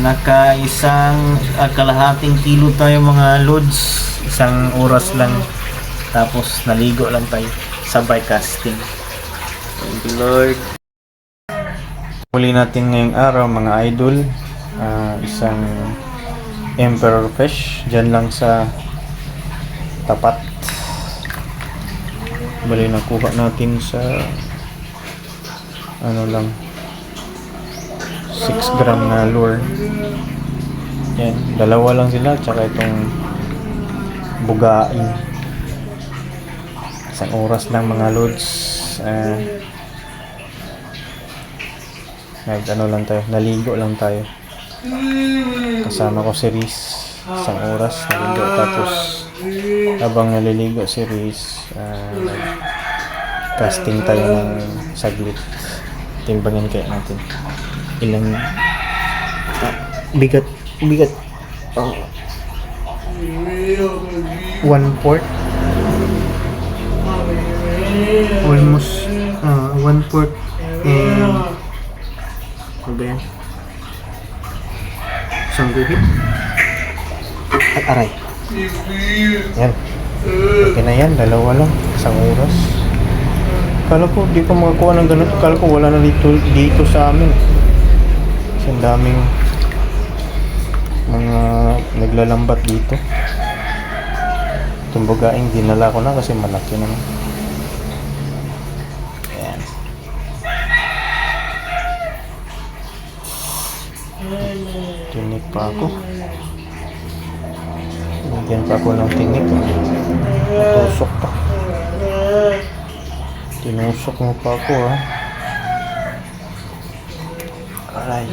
naka isang kalahating kilo tayo mga loads, isang oras lang, tapos naligo lang tayo sabay casting. Thank you Lord. Huli natin ngayong araw mga idol, isang emperor fish dyan lang sa tapat. Bali nakuha natin sa ano lang 6 gram na lure. Yan, dalawa lang sila tsaka itong bugain. Isang oras lang mga loads. Ano lang tayo, naligo lang tayo. Kasama ko si Riz. Isang oras naligo, tapos habang naliligo si Riz, casting tayo ng saglit. Timbangin kaya natin ilang bigat 1/4 almost 1/4 and ano ba yan? Isang guhit at aray yan, okay na yan, dalawa lang, isang oras. Kala ko di ko makakuha ng ganun. Kala ko wala na dito sa amin. Kasi ang daming mga naglalambat dito. Itong bugaing dinala ko na kasi malaki naman. Ayan. Tinik pa ako. Bigyan pa ako ng tinik. Natusok pa. Tinusok mo pa ako, ha. Aray.